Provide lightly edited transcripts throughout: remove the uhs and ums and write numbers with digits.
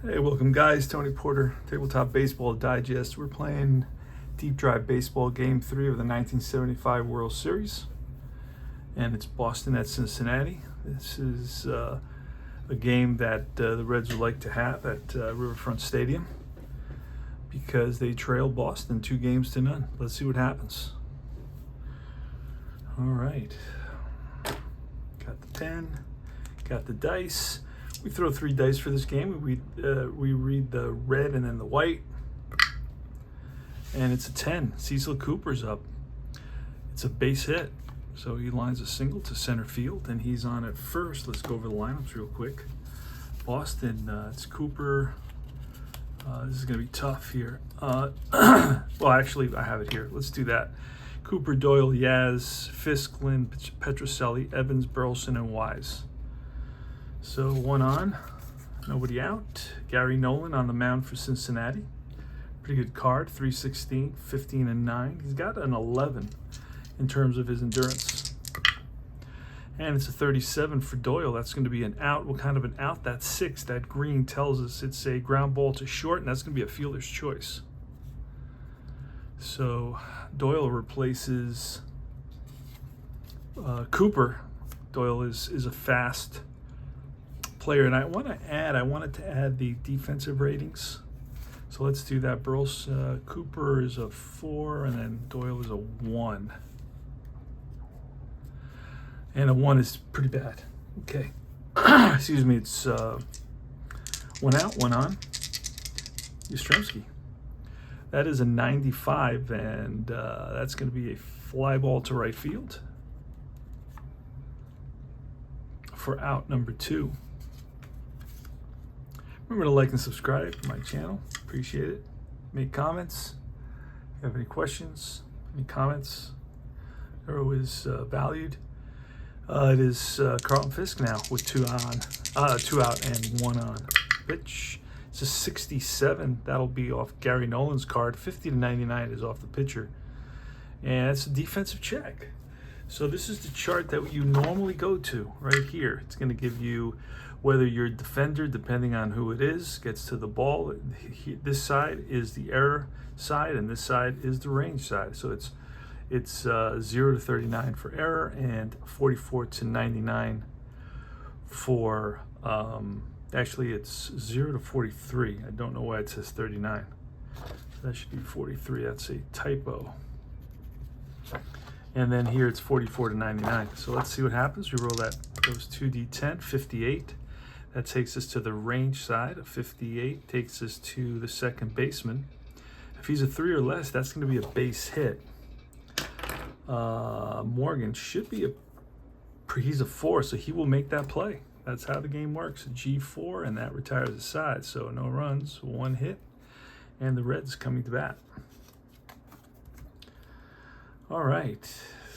Hey, welcome guys. Tony Porter, Tabletop Baseball Digest. We're playing Deep Drive Baseball Game 3 of the 1975 World Series. And it's Boston at Cincinnati. This is a game that the Reds would like to have at Riverfront Stadium because they trailed Boston 2-0. Let's see what happens. All right. Got the pen, got the dice. We throw 3 dice for this game. We read the red and then the white. And it's a 10. Cecil Cooper's up. It's a base hit. So he lines a single to center field, and he's on at first. Let's go over the lineups real quick. Boston, it's Cooper. This is going to be tough here. Well, actually, I have it here. Let's do that. Cooper, Doyle, Yaz, Fisk, Lynn, Petrocelli, Evans, Burleson, and Wise. So 1 on, nobody out. Gary Nolan on the mound for Cincinnati. Pretty good card, 316, 15 and 9. He's got an 11 in terms of his endurance. And it's a 37 for Doyle. That's going to be an out. What kind of an out? That's 6. That green tells us it's a ground ball to short, and that's going to be a fielder's choice. So Doyle replaces Cooper. Doyle is a fast player, and I wanted to add the defensive ratings. So let's do that. Cooper is a 4, and then Doyle is a 1. And a 1 is pretty bad. Okay. Excuse me. It's 1 out, 1 on. Yastrzemski. That is a 95, and that's going to be a fly ball to right field for out number 2. Remember to like and subscribe to my channel. Appreciate it. Make comments. If you have any questions, any comments, they're always valued. It is Carlton Fisk now with 2 out and 1 on. Pitch. It's a 67. That'll be off Gary Nolan's card. 50 to 99 is off the pitcher. And it's a defensive check. So this is the chart that you normally go to right here. It's going to give you whether your defender, depending on who it is, gets to the ball. This side is the error side, and this side is the range side. So it's 0 to 39 for error and 44 to 99 for actually it's 0 to 43. I don't know why it says 39. So that should be 43. That's a typo. And then here it's 44 to 99. So let's see what happens. We roll those 2d10, 58. That takes us to the range side of 58, takes us to the second baseman. If he's a 3 or less, that's going to be a base hit. Morgan should be he's a 4, so he will make that play. That's how the game works. A G4, and that retires the side. So no runs, 1 hit, and the Reds coming to bat. All right,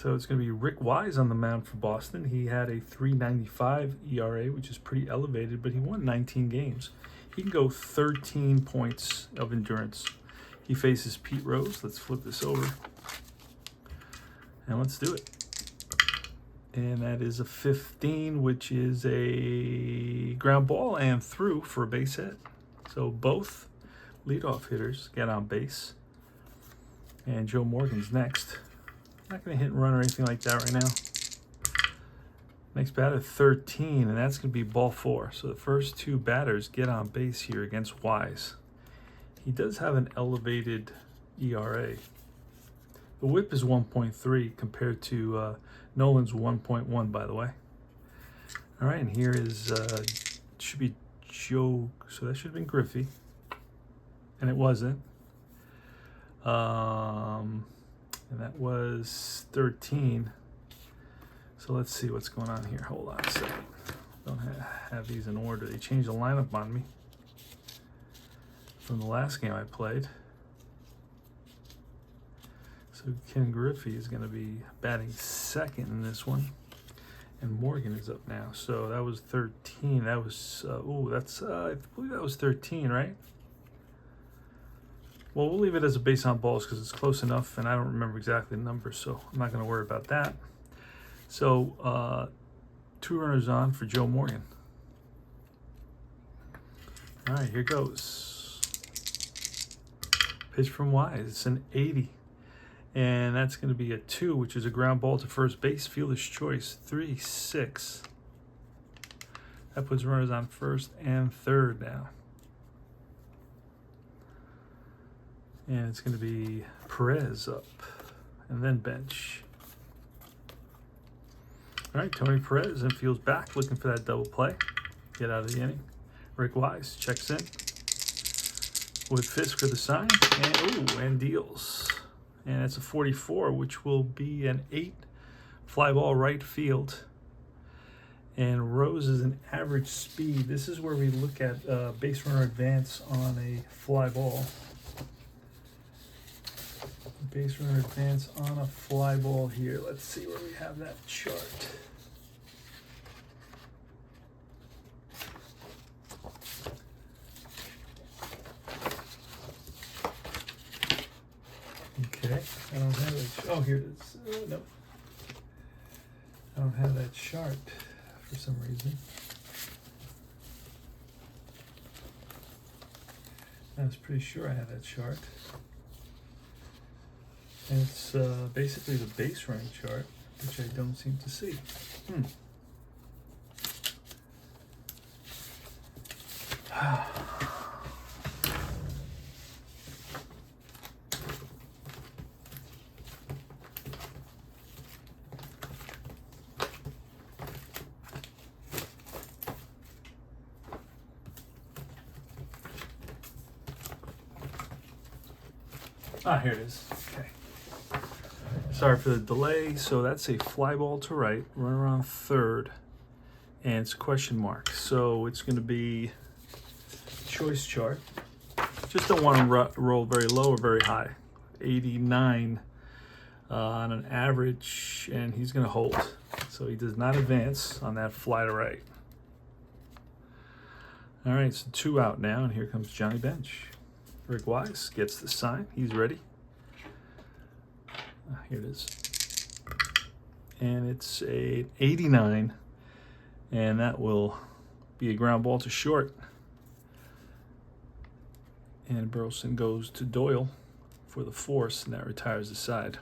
so it's going to be Rick Wise on the mound for Boston. He had a 3.95 ERA, which is pretty elevated, but he won 19 games. He can go 13 points of endurance. He faces Pete Rose. Let's flip this over, and let's do it. And that is a 15, which is a ground ball and through for a base hit. So both leadoff hitters get on base. And Joe Morgan's next. Not going to hit and run or anything like that right now. Next batter, 13, and that's going to be ball 4. So the first 2 batters get on base here against Wise. He does have an elevated ERA. The whip is 1.3 compared to Nolan's 1.1, by the way. All right, and here is, should be Joe, so that should have been Griffey, and it wasn't. And that was 13. So let's see what's going on here. Hold on a second. Don't have these in order. They changed the lineup on me from the last game I played. So Ken Griffey is going to be batting second in this one. And Morgan is up now. So that was 13. That was, I believe that was 13, right? Well, we'll leave it as a base on balls because it's close enough, and I don't remember exactly the numbers, so I'm not going to worry about that. So 2 runners on for Joe Morgan. All right, here goes. Pitch from Wise. It's an 80. And that's going to be a 2, which is a ground ball to first base. Fielder's choice. 3-6. That puts runners on first and third now. And it's going to be Perez up. And then bench. All right, Tony Perez infields back, looking for that double play. Get out of the inning. Rick Wise checks in with Fisk for the sign, and deals. And it's a 44, which will be an 8 fly ball right field. And Rose is an average speed. This is where we look at base runner advance on a fly ball. Base runner advance on a fly ball here. Let's see where we have that chart. Okay, I don't have it. Oh, here it is. Nope. I don't have that chart for some reason. I was pretty sure I had that chart. And it's basically the base running chart, which I don't seem to see. Here it is. Okay. Sorry for the delay. So that's a fly ball to right, runner on third, and it's a question mark. So it's going to be choice chart. Just don't want to roll very low or very high. 89 on an average, and he's going to hold. So he does not advance on that fly to right. All right, so 2 out now, and here comes Johnny Bench. Rick Wise gets the sign. He's ready. Here it is. And it's a 89, and that will be a ground ball to short. And Burleson goes to Doyle for the force, and that retires the side.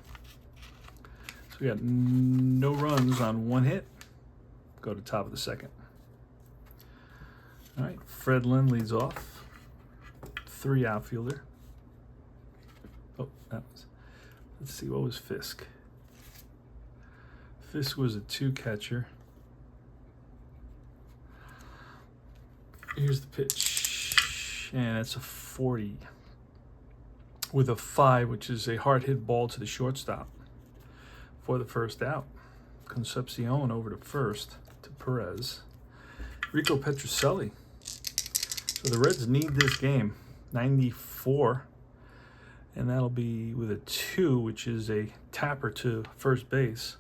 So we got no runs on 1 hit. Go to top of the second. All right, Fred Lynn leads off. 3 outfielder. Oh, that was. Let's see, what was Fisk? Fisk was a 2 catcher. Here's the pitch, and it's a 40 with a 5, which is a hard hit ball to the shortstop for the first out. Concepcion over to first to Perez. Rico Petrocelli. So the Reds need this game. 94, and that'll be with a 2, which is a tapper to first base.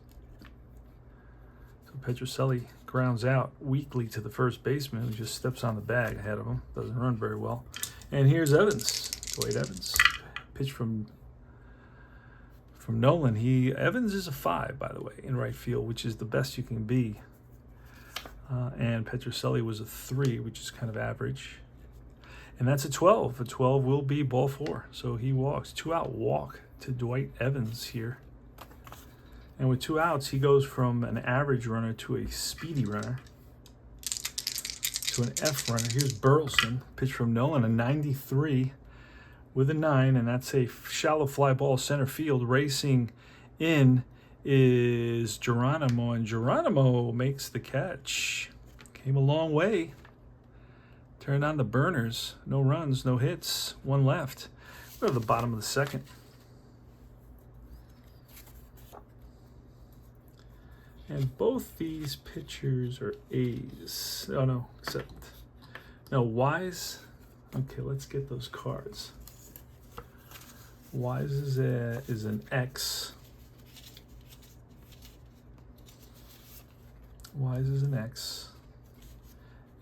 So Petrocelli grounds out weakly to the first baseman, who just steps on the bag ahead of him. Doesn't run very well. And here's Evans, Dwight Evans. Pitch from Nolan. Evans is a 5, by the way, in right field, which is the best you can be. And Petrocelli was a 3, which is kind of average. And that's a 12. A 12 will be ball 4. So he walks. 2 out walk to Dwight Evans here. And with 2 outs, he goes from an average runner to a speedy runner to an F runner. Here's Burleson. Pitch from Nolan, a 93 with a 9. And that's a shallow fly ball center field. Racing in is Geronimo. And Geronimo makes the catch. Came a long way. Turned on the burners. No runs, no hits. 1 left. We're at the bottom of the second. And both these pitchers are A's. Oh, no, except... No, Wise... Okay, let's get those cards. Wise is an X. Wise is an X.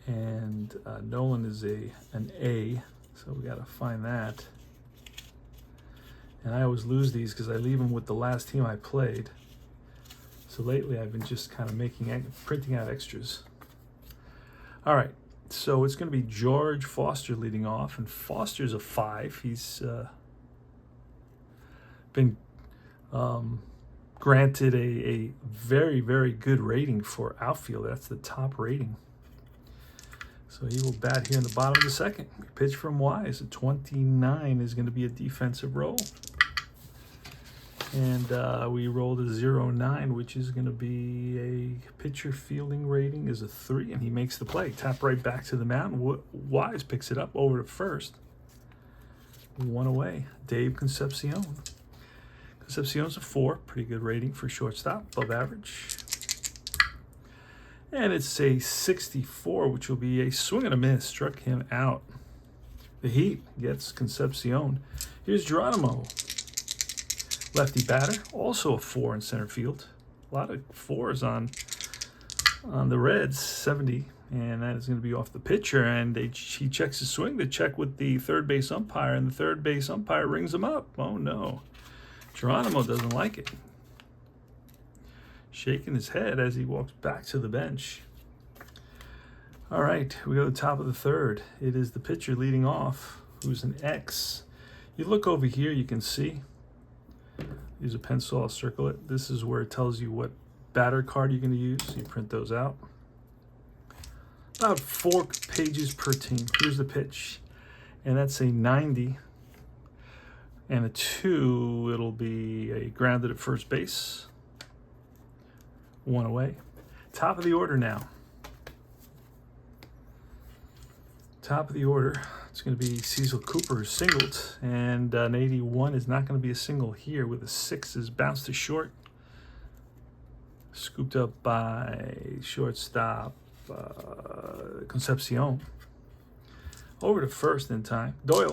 And Nolan is an A, so we got to find that. And I always lose these because I leave them with the last team I played. So lately I've been just kind of printing out extras. All right, So it's going to be George Foster leading off, and Foster's a 5. He's been granted a very, very good rating for outfield. That's the top rating. So he will bat here in the bottom of the second. Pitch from Wise. A 29 is going to be a defensive roll. And we rolled a 0-9, which is going to be a pitcher fielding rating is a 3, and he makes the play. Tap right back to the mound. Wise picks it up over to first. 1 away. Dave Concepcion. Concepcion's a 4. Pretty good rating for shortstop. Above average. And it's a 64, which will be a swing and a miss. Struck him out. The Heat gets Concepcion. Here's Geronimo. Lefty batter, also a 4 in center field. A lot of 4s on the Reds, 70, and that is going to be off the pitcher. And he checks his swing to check with the third base umpire, and the third base umpire rings him up. Oh no, Geronimo doesn't like it. Shaking his head as he walks back to the bench. All right, we go to the top of the third. It is the pitcher leading off, who's an X. You look over here, you can see. Use a pencil, I'll circle it. This is where it tells you what batter card you're going to use. You print those out. About 4 pages per team. Here's the pitch. And that's a 90. And a 2, it'll be a grounded at first base. 1 away. Top of the order now. Top of the order. It's going to be Cecil Cooper singled, and an 81 is not going to be a single here with a 6 is bounced to short. Scooped up by shortstop Concepcion. Over to first in time. Doyle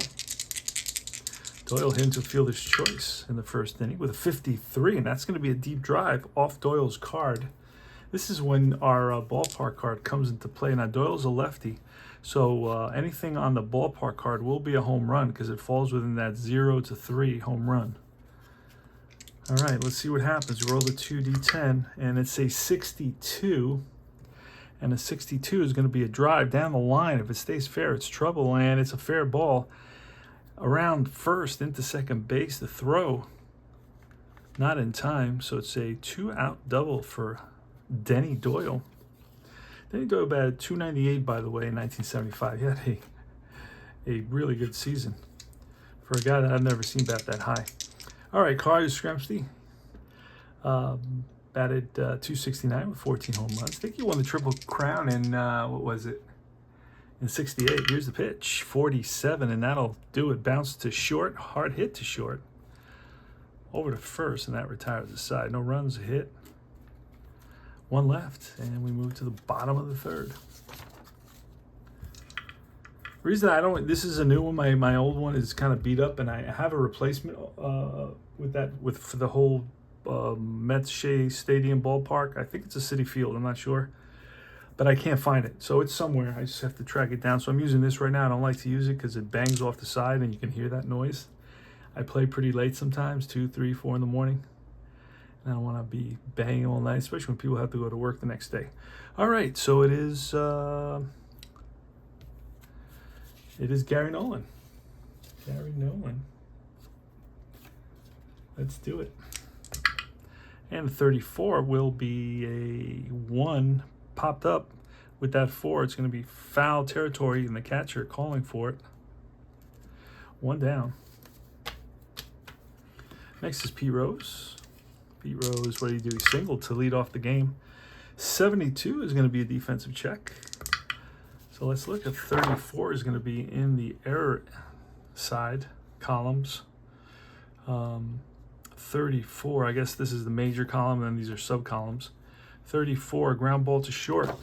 hit into fielder's choice in the first inning with a 53, and that's going to be a deep drive off Doyle's card. This is when our ballpark card comes into play. Now, Doyle's a lefty. So anything on the ballpark card will be a home run because it falls within that 0 to 3 home run. All right, let's see what happens. We roll the 2d10, and it's a 62. And a 62 is going to be a drive down the line. If it stays fair, it's trouble, and it's a fair ball. Around first into second base, the throw. Not in time, so it's a 2-out double for Denny Doyle. Denny Doyle batted .298, by the way, in 1975. He had a really good season for a guy that I've never seen bat that high. All right, Carl Yastrzemski batted .269 with 14 home runs. I think he won the Triple Crown in, what was it, in 68. Here's the pitch, 47, and that'll do it. Bounce to short, hard hit to short. Over to first, and that retires the side. No runs, a hit. 1 left, and we move to the bottom of the third. Reason I don't, this is a new one. My old one is kind of beat up, and I have a replacement for the whole Mets Shea Stadium ballpark. I think it's a Citi Field. I'm not sure, but I can't find it. So it's somewhere. I just have to track it down. So I'm using this right now. I don't like to use it because it bangs off the side, and you can hear that noise. I play pretty late sometimes, 2, 3, 4 in the morning. And I don't want to be banging all night, especially when people have to go to work the next day. All right, so it is Gary Nolan. Gary Nolan. Let's do it. And 34 will be a 1 popped up. With that 4, it's going to be foul territory, and the catcher calling for it. 1 down. Next is Pete Rose. Pete Rose, what did he do? He singled to lead off the game. 72 is going to be a defensive check. So let's look at 34 is going to be in the error side columns. 34, I guess this is the major column, and these are sub columns. 34, ground ball to short.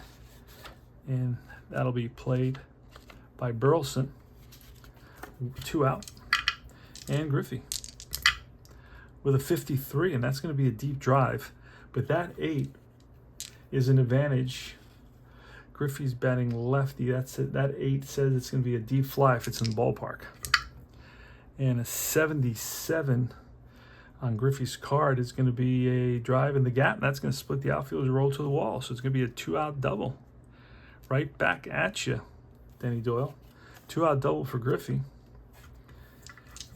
And that'll be played by Burleson. 2 out. And Griffey with a 53, and that's going to be a deep drive. But that 8 is an advantage. Griffey's batting lefty. That's it. That 8 says it's going to be a deep fly if it's in the ballpark. And a 77 on Griffey's card is going to be a drive in the gap, and that's going to split the outfielder's roll to the wall. So it's going to be a 2-out double. Right back at you. Denny Doyle. 2-out double for Griffey.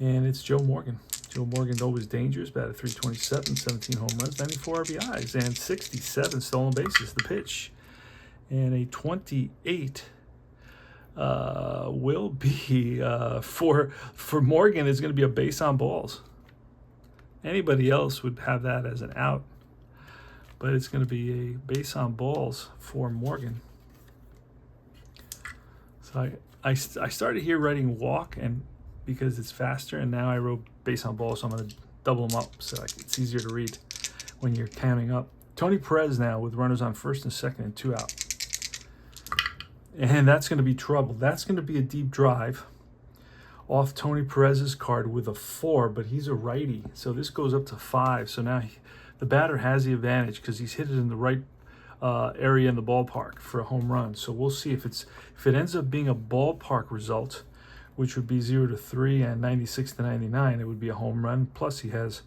And it's Joe Morgan. Joe Morgan, always dangerous, batted .327, 17 home runs, 94 RBIs, and 67 stolen bases. The pitch. And a 28 will be for Morgan is going to be a base on balls. Anybody else would have that as an out, but it's going to be a base on balls for Morgan. So I started here writing walk, and because it's faster, and now I wrote base on balls, so I'm going to double them up so it's easier to read when you're counting up. Tony Perez now with runners on first and second and 2 out. And that's going to be trouble. That's going to be a deep drive off Tony Perez's card with a 4, but he's a righty. So this goes up to 5. So now the batter has the advantage because he's hit it in the right area in the ballpark for a home run. So we'll see if it ends up being a ballpark result, which would be 0-3 and 96-99. It would be a home run. Plus he has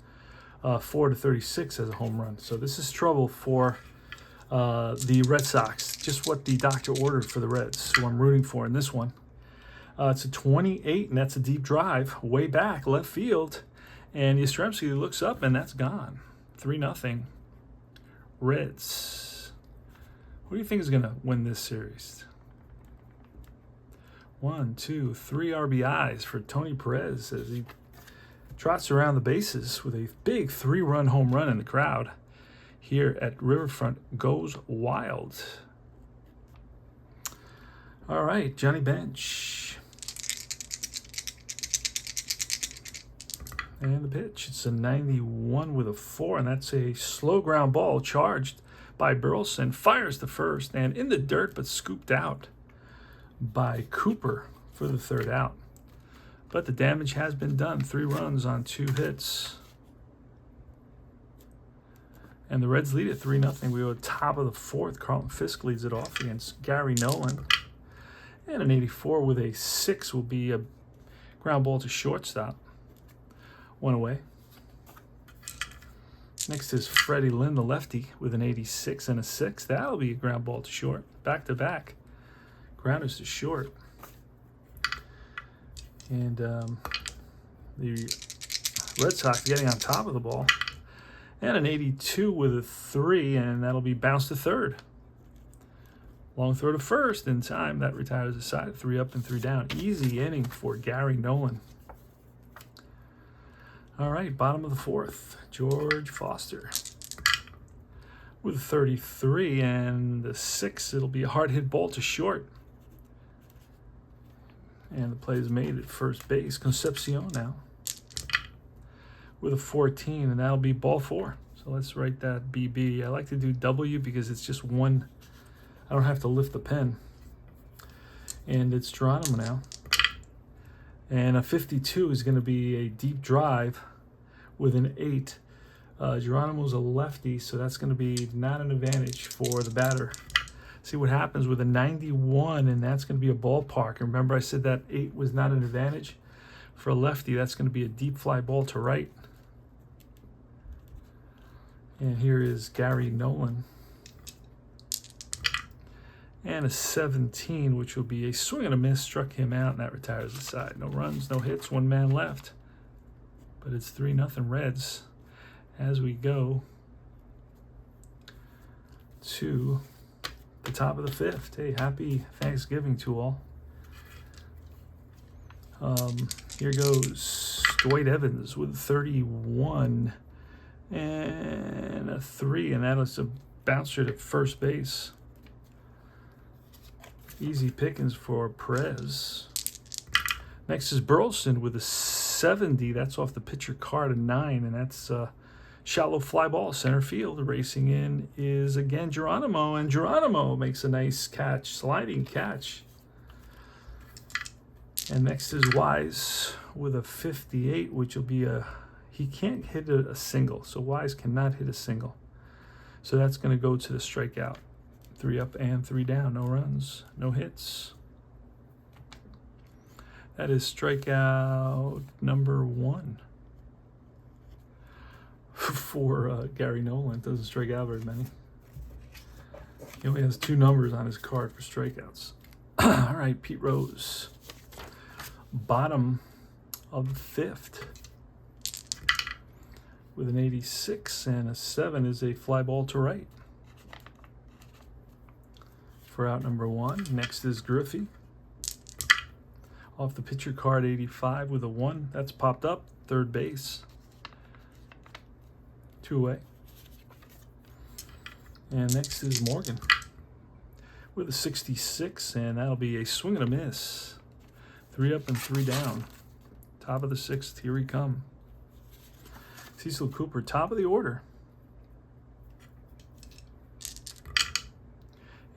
4-36 as a home run. So this is trouble for the Red Sox. Just what the doctor ordered for the Reds, who I'm rooting for in this one. It's a 28, and that's a deep drive way back left field. And Yastrzemski looks up, and that's gone. 3-0. Reds. Who do you think is going to win this series? 1, 2, 3 RBIs for Tony Perez as he trots around the bases with a big 3-run home run in the crowd here at Riverfront Goes Wild. All right, Johnny Bench. And the pitch. It's a 91 with a 4, and that's a slow ground ball charged by Burleson. Fires the first, and in the dirt, but scooped out by Cooper for the 3rd out. But the damage has been done. 3 runs on 2 hits. And the Reds lead at 3-0. We go top of the 4th. Carlton Fisk leads it off against Gary Nolan. And an 84 with a 6 will be a ground ball to shortstop. 1 away. Next is Freddie Lynn, the lefty, with an 86 and a 6. That'll be a ground ball to short. Back to back. Grounders to short. And the Red Sox getting on top of the ball. And an 82 with a 3, and that'll be bounced to 3rd. Long throw to first in time. That retires the side. 3 up and 3 down. Easy inning for Gary Nolan. All right, bottom of the 4th. George Foster with 33 and the 6. It'll be a hard hit ball to short. And the play is made at first base. Concepcion now with a 14, and that'll be ball 4. So let's write that BB. I like to do W because it's just one. I don't have to lift the pen. And it's Geronimo now. And a 52 is going to be a deep drive with an 8. Geronimo's a lefty, so that's going to be not an advantage for the batter. See what happens with a 91, and that's going to be a ballpark. Remember I said that 8 was not an advantage? For a lefty, that's going to be a deep fly ball to right. And here is Gary Nolan. And a 17, which will be a swing and a miss, struck him out, and that retires the side. No runs, no hits, 1 man left. But it's 3-0 Reds as we go to the top of the 5th. Hey, happy Thanksgiving to all. Here goes Dwight Evans with 31 and a 3, and that is a bouncer to first base. Easy pickings for Perez. Next is Burleson with a 70. That's off the pitcher card, a 9, and that's shallow fly ball center field. Racing in is again Geronimo, and Geronimo makes a nice catch, sliding catch. And next is Wise with a 58, which will be he can't hit a single, so Wise cannot hit a single. So that's going to go to the strikeout. 3 up and 3 down, no runs, no hits. That is strikeout number 1 for Gary Nolan. Doesn't strike out very many. He only has 2 numbers on his card for strikeouts. All right, Pete Rose. Bottom of the 5th. With an 86 and a 7 is a fly ball to right. For out number 1. Next is Griffey. Off the pitcher card, 85 with a 1. That's popped up. Third base. 2 away. And next is Morgan with a 66, and that'll be a swing and a miss. 3 up and 3 down. Top of the 6th, here we come. Cecil Cooper, top of the order.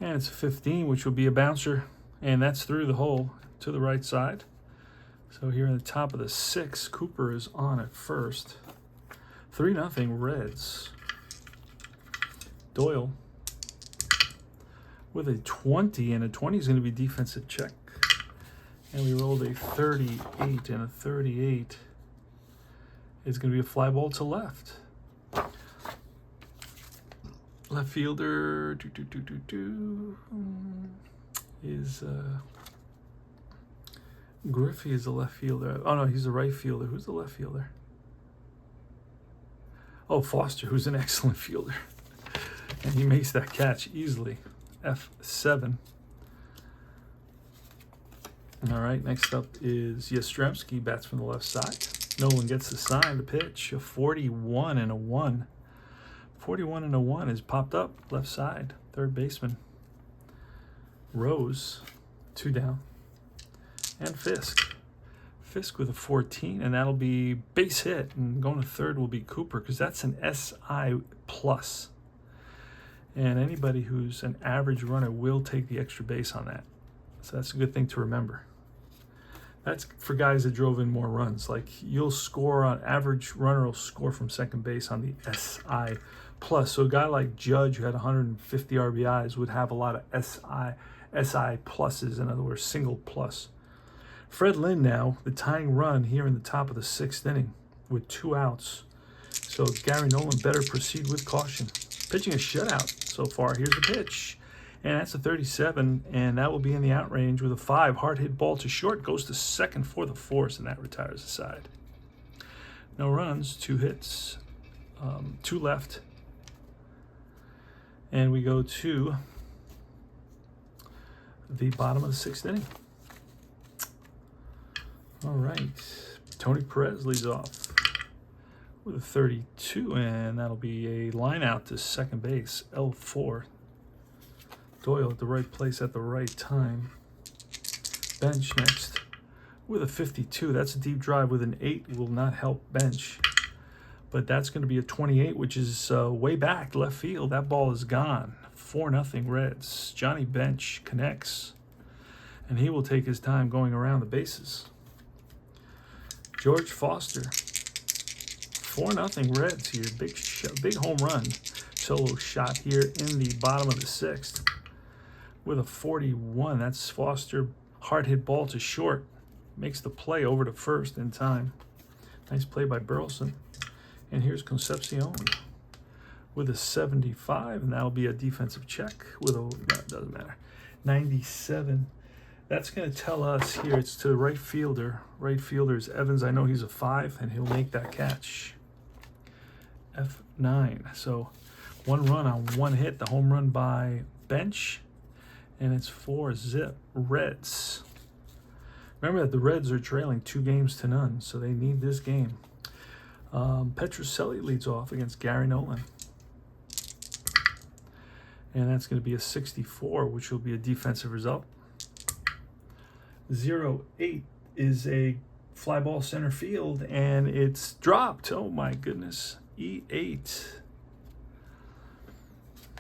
And it's a 15, which will be a bouncer, and that's through the hole to the right side. So here in the top of the 6th, Cooper is on at first. 3-0 Reds. Doyle with a 20, and a 20 is going to be defensive check. And we rolled a 38, and a 38 is going to be a fly ball to left. Left fielder is Griffey is the left fielder. Oh no, he's the right fielder. Who's the left fielder? Oh, Foster, who's an excellent fielder. And he makes that catch easily. F7. All right, next up is Yastrzemski, bats from the left side. Nolan gets the sign, the pitch, a 41 and a 1. 41 and a 1 is popped up, left side, third baseman. Rose, 2 down. And Fisk. Fisk with a 14, and that'll be base hit. And going to third will be Cooper, because that's an SI plus. And anybody who's an average runner will take the extra base on that. So that's a good thing to remember. That's for guys that drove in more runs. Like you'll score on average runner will score from second base on the SI plus. So a guy like Judge who had 150 RBIs would have a lot of SI pluses, in other words, single plus. Fred Lynn now, the tying run here in the top of the 6th inning with 2 outs. So Gary Nolan better proceed with caution. Pitching a shutout so far. Here's the pitch. And that's a 37, and that will be in the out range with a 5. Hard hit ball to short, goes to second for the force, and that retires the side. No runs, 2 hits, 2 left. And we go to the bottom of the 6th inning. All right, Tony Perez leads off with a 32, and that'll be a line out to second base, L4. Doyle at the right place at the right time. Bench next with a 52. That's a deep drive with an 8. Will not help Bench. But that's going to be a 28, which is way back left field. That ball is gone. 4-0 Reds. Johnny Bench connects. And he will take his time going around the bases. George Foster. 4-0 Reds here. Big home run. Solo shot here in the bottom of the 6th. With a 41. That's Foster. Hard hit ball to short. Makes the play over to first in time. Nice play by Burleson. And here's Concepcion with a 75, and that'll be a defensive check with a, no, it doesn't matter, 97. That's going to tell us here it's to the right fielder. Right fielder is Evans. I know he's a 5, and he'll make that catch. F9. So 1 run on 1 hit, the home run by Bench, and it's 4-0 Reds. Remember that the Reds are trailing 2-0, so they need this game. Petrocelli leads off against Gary Nolan. And that's going to be a 64, which will be a defensive result. 0-8 is a fly ball center field, and it's dropped. Oh my goodness. E8.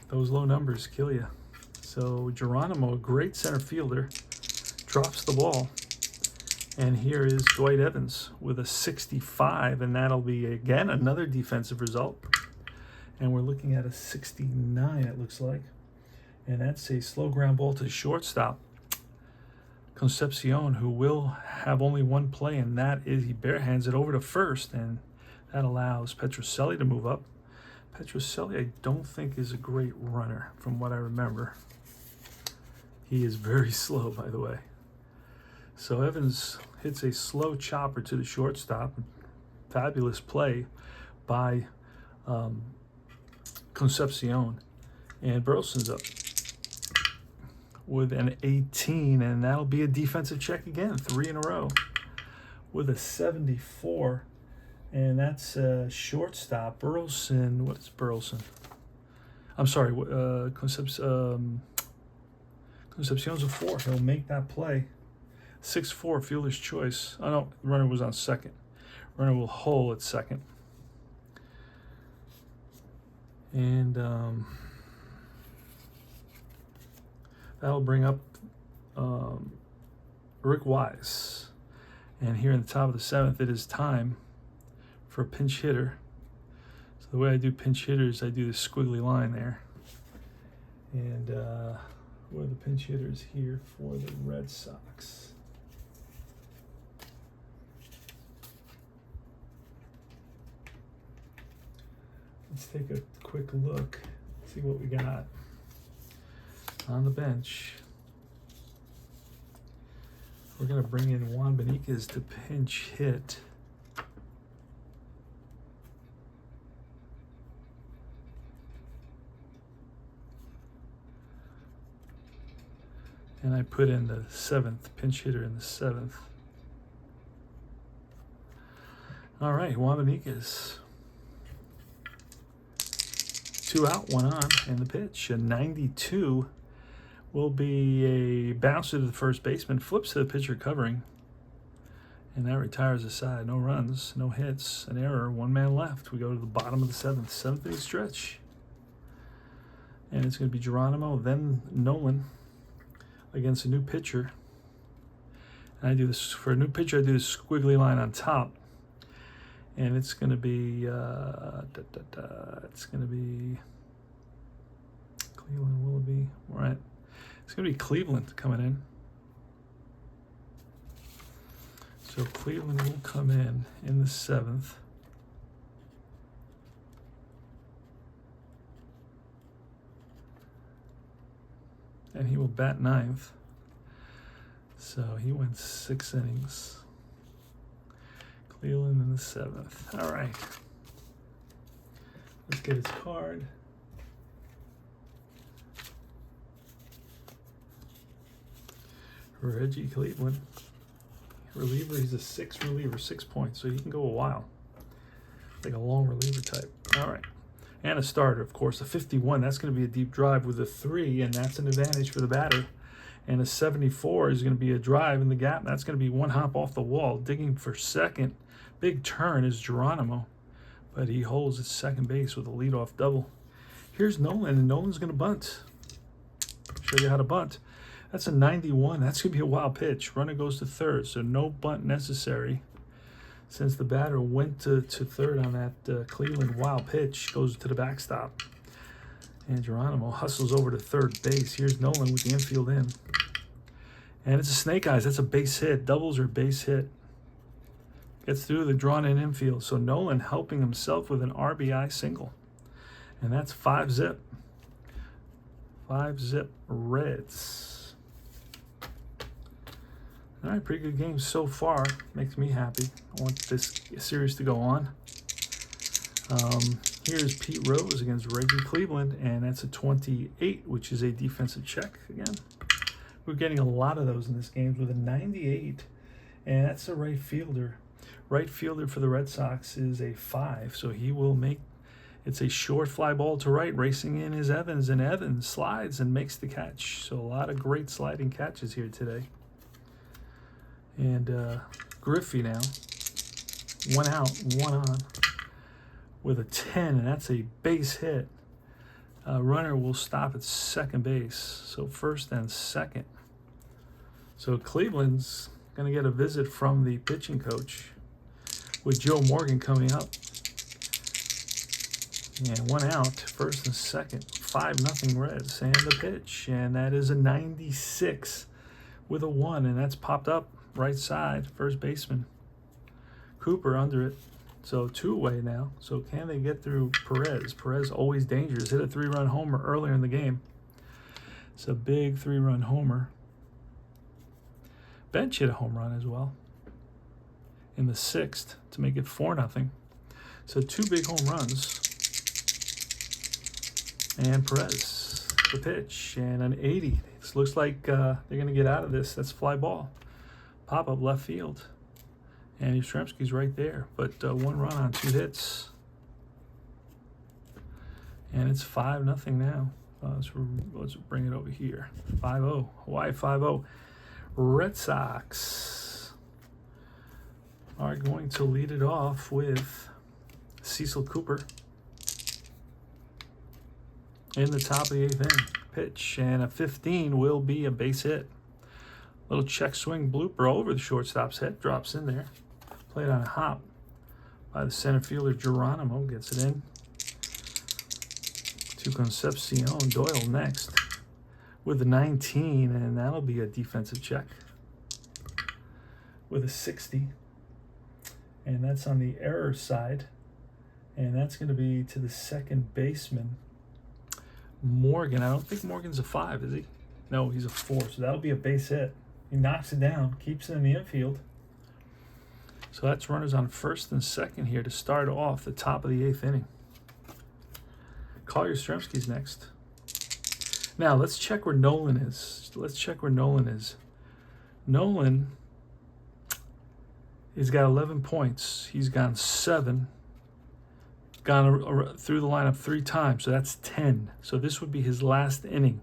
Those low numbers kill you. So Geronimo, a great center fielder, drops the ball. And here is Dwight Evans with a 65, and that'll be, again, another defensive result. And we're looking at a 69, it looks like. And that's a slow ground ball to shortstop. Concepcion, who will have only 1 play, and that is he barehands it over to first, and that allows Petrocelli to move up. Petrocelli, I don't think, is a great runner, from what I remember. He is very slow, by the way. So Evans hits a slow chopper to the shortstop. Fabulous play by Concepcion. And Burleson's up with an 18, and that'll be a defensive check again, 3 in a row, with a 74. And that's shortstop. Burleson, what is Burleson? I'm sorry, Concepcion's a 4. He'll make that play. 6-4, fielder's choice. Oh no, runner was on second. Runner will hole at second. And that'll bring up Rick Wise. And here in the top of the 7th, it is time for a pinch hitter. So the way I do pinch hitters, I do the squiggly line there. And where are the pinch hitters here for the Red Sox? Let's take a quick look, see what we got on the bench. We're going to bring in Juan Beniquez to pinch hit. And I put in the 7th, pinch hitter in the 7th. All right, Juan Beniquez. 2 out, 1 on, and the pitch. A 92 will be a bouncer to the first baseman, flips to the pitcher covering, and that retires the side. No runs, no hits, an error, 1 man left. We go to the bottom of the 7th inning stretch. And it's going to be Geronimo, then Nolan against a new pitcher. And I do this, for a new pitcher, I do this squiggly line on top. And it's going to be, it's going to be Cleveland, will it be? All right. It's going to be Cleveland coming in. So Cleveland will come in the 7th. And he will bat 9th. So he went 6 innings. Cleveland in the 7th. All right. Let's get his card. Reggie Cleveland. Reliever, he's a 6 reliever, 6 points, so he can go a while. Like a long reliever type. All right. And a starter, of course. A 51, that's going to be a deep drive with a 3, and that's an advantage for the batter. And a 74 is going to be a drive in the gap. That's going to be 1 hop off the wall. Digging for second. Big turn is Geronimo, but he holds at second base with a leadoff double. Here's Nolan, and Nolan's going to bunt. Show you how to bunt. That's a 91. That's going to be a wild pitch. Runner goes to third, so no bunt necessary. Since the batter went to third on that Cleveland wild pitch, goes to the backstop. And Geronimo hustles over to third base. Here's Nolan with the infield in. And it's a snake eyes. That's a base hit. Doubles or base hit. Gets through the drawn-in infield. So Nolan helping himself with an RBI single. And that's 5-zip. 5-zip Reds. All right, pretty good game so far. Makes me happy. I want this series to go on. Here's Pete Rose against Reggie Cleveland, and that's a 28, which is a defensive check again. We're getting a lot of those in this game with a 98, and that's a right fielder. Right fielder for the Red Sox is a 5, so he will make, it's a short fly ball to right. Racing in is Evans, and Evans slides and makes the catch. So a lot of great sliding catches here today. And Griffey now, 1 out, 1 on, with a 10, and that's a base hit. Runner will stop at second base, so first and second. So Cleveland's going to get a visit from the pitching coach with Joe Morgan coming up. And 1 out, first and second, 5-0 Reds, and the pitch, and that is a 96 with a 1, and that's popped up right side, first baseman. Cooper under it. So 2 away now. So can they get through Perez? Perez always dangerous. Hit a 3-run homer earlier in the game. It's a big 3-run homer. Bench hit a home run as well in the 6th to make it 4-0. So 2 big home runs. And Perez, the pitch, and an 80. This looks like they're going to get out of this. That's fly ball. Pop up left field. And Yastrzemski's right there. But 1 run on 2 hits. And it's 5-0 now. Let's bring it over here. 5-0. Hawaii 5-0. Red Sox are going to lead it off with Cecil Cooper in the top of the 8th inning. Pitch, and a 15 will be a base hit. Little check swing blooper over the shortstop's head. Drops in there. Played on a hop by the center fielder Geronimo. Gets it in to Concepcion. Doyle next with a 19, and that'll be a defensive check with a 60. And that's on the error side. And that's going to be to the second baseman, Morgan. I don't think Morgan's a 5, is he? No, he's a 4. So that'll be a base hit. He knocks it down, keeps it in the infield. So that's runners on first and second here to start off the top of the 8th inning. Collier Yastrzemski's next. Now let's check where Nolan is. Nolan has got 11 points. He's gone 7. Gone through the lineup 3 times, so that's 10. So this would be his last inning.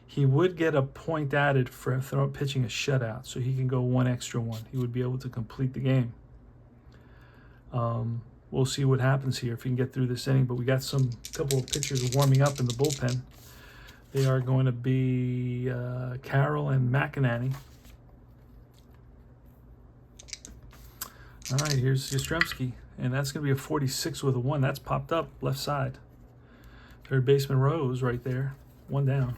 He would get a point added for pitching a shutout, so he can go 1 extra 1. He would be able to complete the game. We'll see what happens here if he can get through this inning, but we got couple of pitchers warming up in the bullpen. They are going to be Carroll and McInerney. All right, here's Yastrzemski, and that's going to be a 46 with a 1. That's popped up left side. Third baseman Rose right there, 1 down.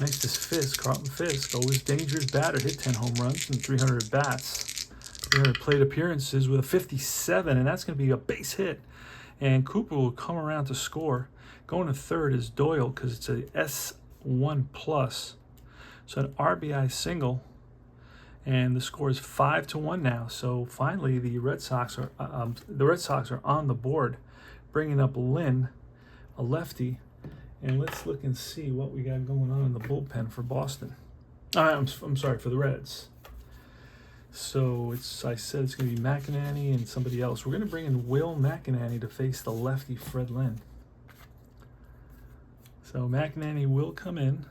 Next is Fisk, Carlton Fisk, always dangerous batter, hit 10 home runs and 300 at-bats. 300 plate appearances with a 57, and that's going to be a base hit. And Cooper will come around to score. Going to third is Doyle because it's a S1 plus. So an RBI single, and the score is 5-1 now. So finally, the Red Sox are on the board, bringing up Lynn, a lefty. And let's look and see what we got going on in the bullpen for Boston. I'm sorry, for the Reds. So I said it's going to be McInerney and somebody else. We're going to bring in Will McInerney to face the lefty Fred Lynn. So McInerney will come in.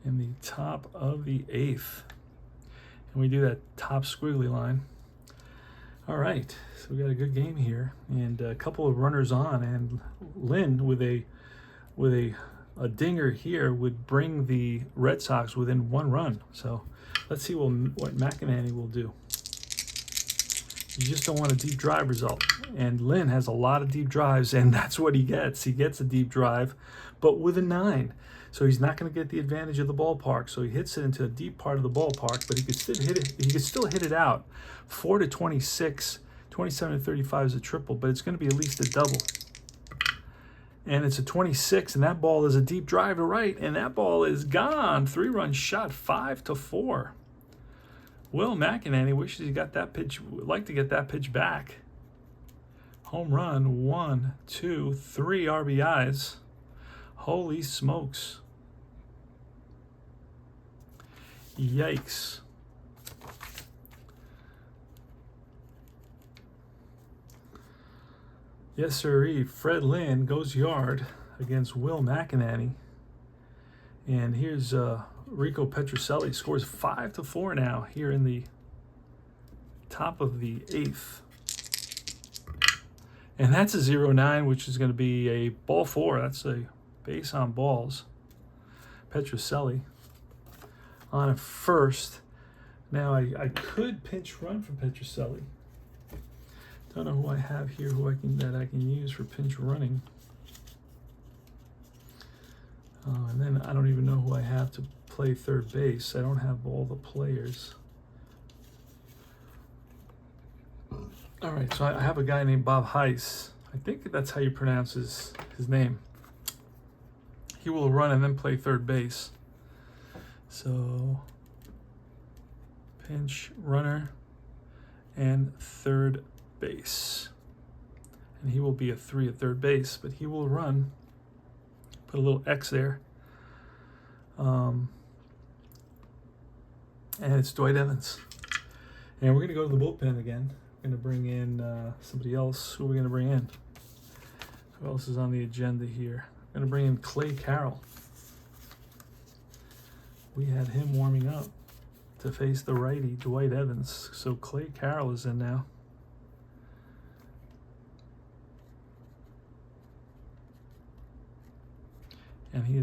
In the top of the 8th. And we do that top squiggly line. All right, so we got a good game here, and a couple of runners on, and Lynn with a dinger here would bring the Red Sox within 1 run. So let's see what McInerney will do. You just don't want a deep drive result, and Lynn has a lot of deep drives, and that's what he gets. He gets a deep drive, but with a 9. So he's not going to get the advantage of the ballpark. So he hits it into a deep part of the ballpark, but he could still hit it. He could still hit it out. 4-26, 27-35 is a triple, but it's going to be at least a double. And it's a 26, and that ball is a deep drive to right, and that ball is gone. 3-run shot, 5-4. Will McInerney wishes he got that pitch. Would like to get that pitch back. Home run, 1, 2, 3 RBIs. Holy smokes. Yikes. Yes, sirree. Fred Lynn goes yard against Will McInerney. And here's Rico Petrocelli. Scores 5-4 now here in the top of the 8th. And that's a 0-9, which is going to be a ball 4. That's a base on balls. Petrocelli on at first. Now I could pinch run for Petrocelli. Don't know who I have here that I can use for pinch running. And then I don't even know who I have to play third base. I don't have all the players. right, so I have a guy named Bob Heiss. I think that's how you pronounce his name. He will run and then play third base. So, pinch, runner, and third base. And he will be a 3 at third base, but he will run. Put a little X there. And it's Dwight Evans. And we're going to go to the bullpen again. We're going to bring in somebody else. Who are we going to bring in? Who else is on the agenda here? We're going to bring in Clay Carroll. We had him warming up to face the righty, Dwight Evans. So Clay Carroll is in now. And he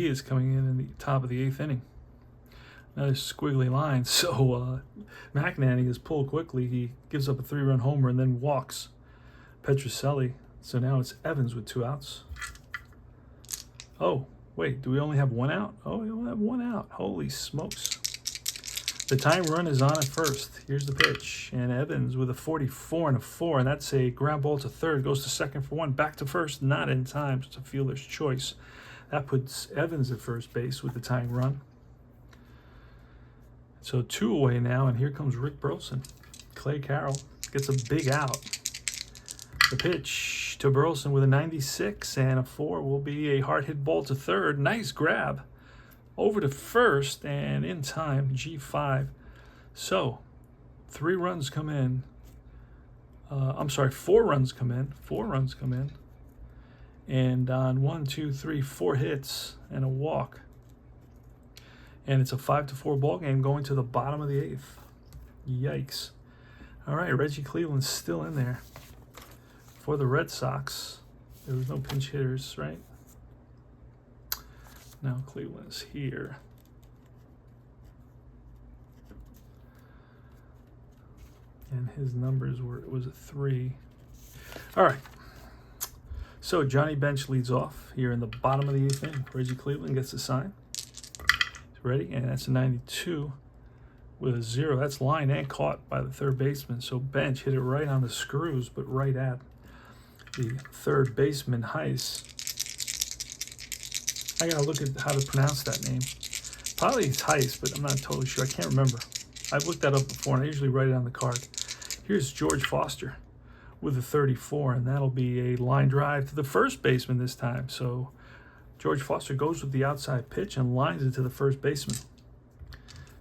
is coming in the top of the 8th inning. Another squiggly line. So McNanny is pulled quickly. He gives up a 3-run homer and then walks Petrocelli. So now it's Evans with 2 outs. Oh, wait, do we only have 1 out? Oh, we only have 1 out. Holy smokes. The tying run is on at first. Here's the pitch. And Evans with a 44 and a 4. And that's a ground ball to third. Goes to second for 1. Back to first. Not in time. It's a fielder's choice. That puts Evans at first base with the tying run. So 2 away now. And here comes Rick Burleson. Clay Carroll gets a big out. The pitch to Burleson with a 96 and a 4 will be a hard hit ball to third. Nice grab. Over to first and in time, G5. So, 3 runs come in. 4 runs come in. 4 runs come in. And on 4 hits and a walk. And it's a 5-4 ball game going to the bottom of the 8th. Yikes. All right, Reggie Cleveland's still in there. For the Red Sox, there was no pinch hitters, right? Now Cleveland's here. And his numbers was a 3. All right. So Johnny Bench leads off here in the bottom of the 8th inning. Reggie Cleveland gets the sign. He's ready, and that's a 92 with a 0. That's lined and caught by the third baseman. So Bench hit it right on the screws, but right at the third baseman, Heiss. I gotta look at how to pronounce that name. Probably it's Heiss, but I'm not totally sure. I can't remember. I've looked that up before, and I usually write it on the card. Here's George Foster with a 34, and that'll be a line drive to the first baseman this time. So George Foster goes with the outside pitch and lines it to the first baseman.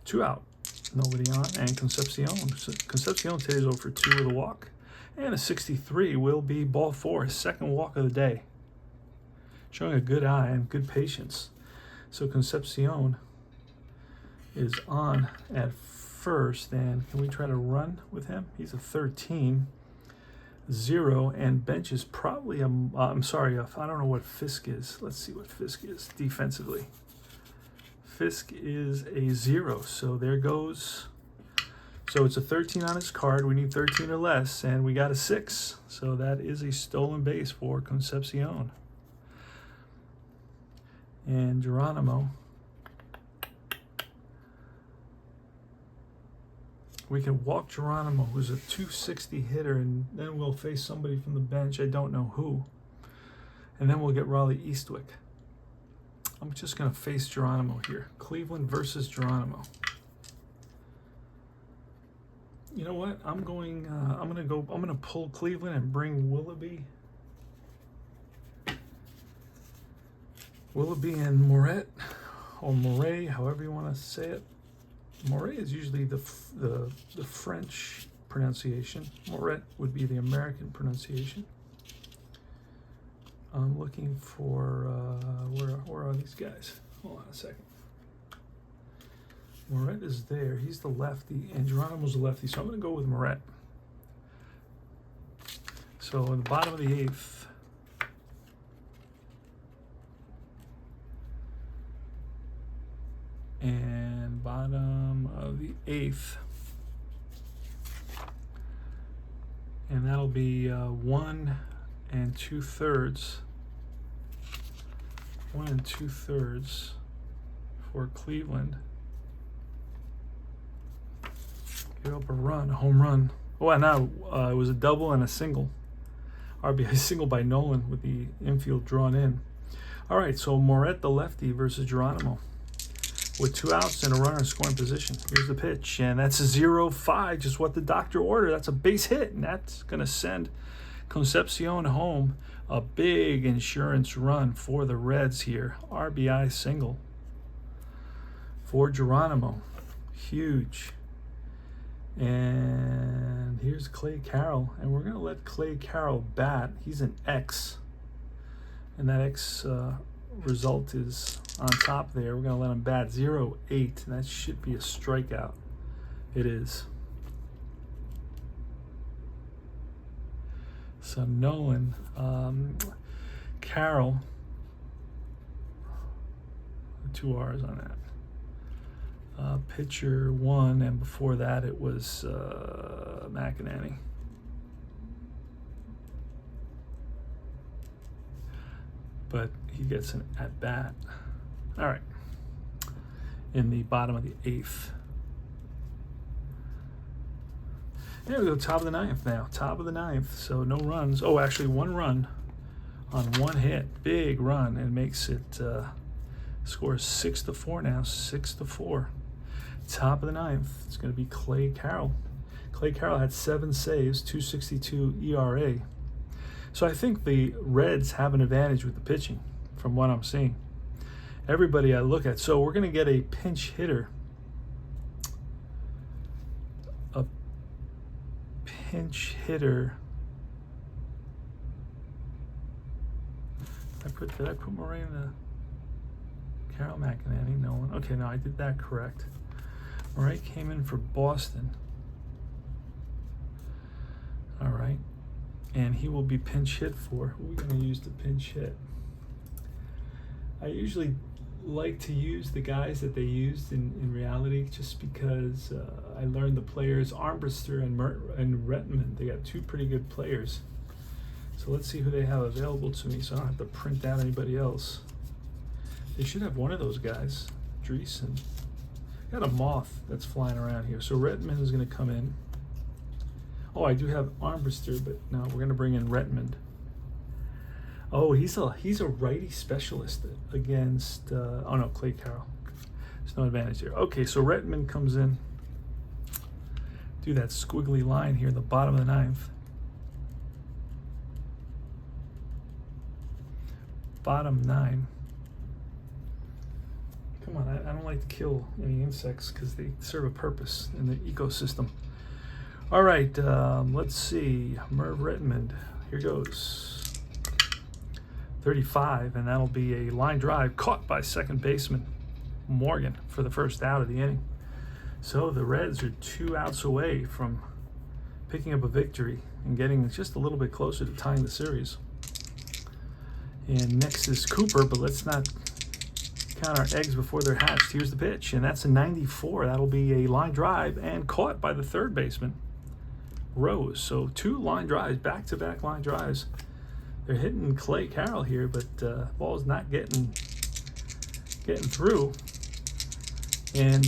2 out, nobody on, and Concepcion. Concepcion today is over for 2 with a walk. And a 63 will be ball 4, his second walk of the day. Showing a good eye and good patience. So Concepcion is on at first. And can we try to run with him? He's a 13, 0. And Bench is probably a, I don't know what Fisk is. Let's see what Fisk is defensively. Fisk is a 0. So there goes. So it's a 13 on his card. We need 13 or less, and we got a 6. So that is a stolen base for Concepcion. And Geronimo. We can walk Geronimo, who's a 260 hitter, and then we'll face somebody from the bench. I don't know who. And then we'll get Raleigh Eastwick. I'm just going to face Geronimo here. Cleveland versus Geronimo. You know what? I'm going to pull Cleveland and bring Willoughby. Willoughby and Moret, or Moret, however you want to say it. Moret is usually the French pronunciation. Moret would be the American pronunciation. I'm looking for where are these guys? Hold on a second. Moret is there. He's the lefty, and Geronimo's the lefty. So I'm going to go with Moret. So in the bottom of the 8th, and bottom of the 8th, and that'll be 1 2/3. 1 2/3 for Cleveland. Give up a run, a home run Oh, and now it was a double and a single. RBI single by Nolan with the infield drawn in. All right, so Moret, the lefty, versus Geronimo with 2 outs and a runner in scoring position. Here's the pitch, and that's a 0-5, just what the doctor ordered. That's a base hit, and that's going to send Concepcion home. A big insurance run for the Reds here. RBI single for Geronimo. Huge. And here's Clay Carroll, and we're going to let Clay Carroll bat. He's an X, and that X result is on top there. We're going to let him bat 0-8, and that should be a strikeout. It is. So Nolan, Carroll, 2 R's on that. Pitcher 1, and before that it was McInerney. But he gets an at bat. All right. In the bottom of the 8th. There we go, top of the 9th now. Top of the 9th. So no runs. Oh, actually 1 run on 1 hit. Big run, and makes it scores 6-4 now. 6-4. Top of the 9th. It's going to be Clay Carroll. Clay Carroll had 7 saves, 2.62 ERA. So I think the Reds have an advantage with the pitching from what I'm seeing. Everybody I look at. So we're going to get a pinch hitter. A pinch hitter. Did I put Morena? Carroll, McInerney, Nolan. Okay, no, I did that correct. Murray came in for Boston. All right. And he will be pinch hit for. Who are we going to use to pinch hit? I usually like to use the guys that they used in reality, just because I learned the players, Armbruster and Rettenman. They got 2 pretty good players. So let's see who they have available to me, so I don't have to print out anybody else. They should have one of those guys, Dreesen. Got a moth that's flying around here. So Rettenman is going to come in. Oh, I do have Armbruster, but no, we're going to bring in Rettenman. Oh, he's a righty specialist against. Oh no, Clay Carroll. There's no advantage there. Okay, so Rettenman comes in. Do that squiggly line here in the bottom of the 9th. Bottom 9. Come on, I don't like to kill any insects because they serve a purpose in the ecosystem. All right, let's see. Merv Rettenman, here goes. 35, and that'll be a line drive caught by second baseman Morgan for the first out of the inning. So the Reds are 2 outs away from picking up a victory and getting just a little bit closer to tying the series. And next is Cooper, but let's not count our eggs before they're hatched. Here's the pitch, and that's a 94. That'll be a line drive and caught by the third baseman, Rose. So 2 line drives, back-to-back line drives. They're hitting Clay Carroll here, but ball's not getting through. And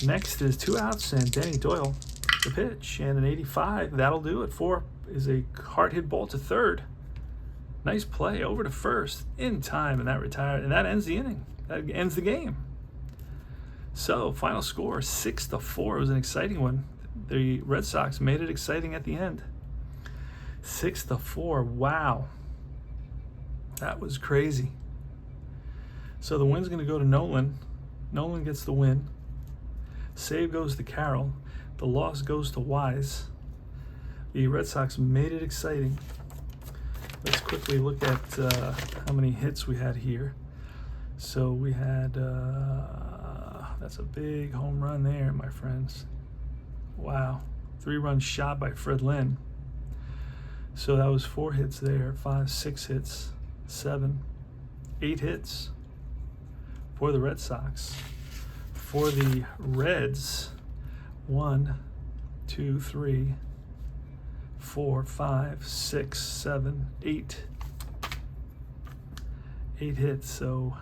next is 2 outs and Denny Doyle, the pitch, and an 85. That'll do it. 4 is a hard hit ball to third. Nice play over to first in time, and that ends the inning. That ends the game. So final score 6-4. It was an exciting one. The Red Sox made it exciting at the end. 6-4. Wow. That was crazy. So the win's going to go to Nolan. Nolan gets the win. Save goes to Carroll. The loss goes to Wise. The Red Sox made it exciting. Let's quickly look at how many hits we had here. So we had, that's a big home run there, my friends. Wow. 3-run shot by Fred Lynn. So that was 4 hits there, 5, 6 hits, 7, 8 hits for the Red Sox. For the Reds, 1, 2, 3, 4, 5, 6, 7, 8. 8 hits. So,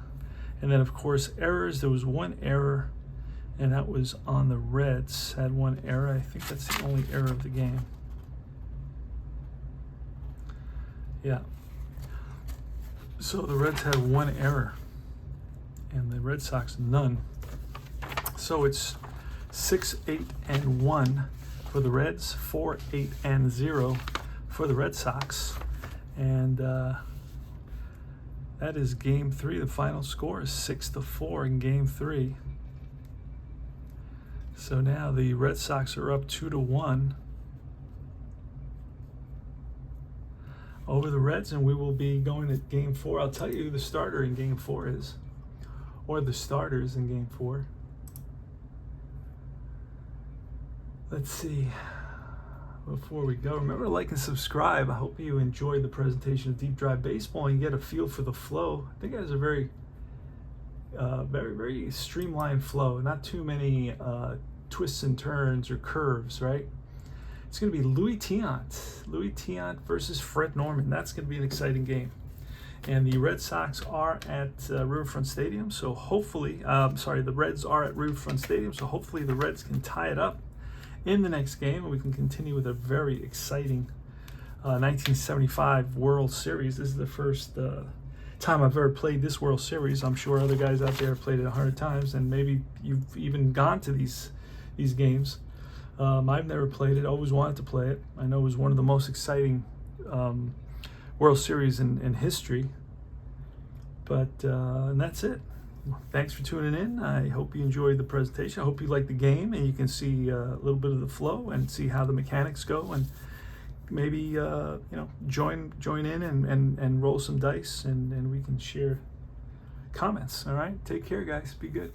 and then of course errors. There was 1 error, and that was on the Reds. Had 1 error. I think that's the only error of the game. Yeah. So the Reds had one error, and the Red Sox none. So it's 6-8-1 for the Reds, 4-8-0 for the Red Sox, and that is Game 3. The final score is 6-4 in Game 3. So now the Red Sox are up 2-1 over the Reds, and we will be going to Game 4. I'll tell you who the starter in Game 4 is, or the starters in Game 4. Let's see. Before we go, remember to like and subscribe. I hope you enjoyed the presentation of Deep Drive Baseball and get a feel for the flow. I think it has a very, very streamlined flow. Not too many twists and turns or curves, right? It's going to be Louis Tiant versus Fred Norman. That's going to be an exciting game. And the Red Sox are at Riverfront Stadium, so hopefully, the Reds are at Riverfront Stadium, so hopefully the Reds can tie it up in the next game, and we can continue with a very exciting 1975 World Series. This is the first time I've ever played this World Series. I'm sure other guys out there have played it 100 times, and maybe you've even gone to these games. I've never played it, always wanted to play it. I know it was one of the most exciting World Series in history. But and that's it. Thanks for tuning in. I hope you enjoyed the presentation. I hope you like the game, and you can see a little bit of the flow and see how the mechanics go, and maybe join in and roll some dice, and we can share comments. All right, take care, guys. Be good.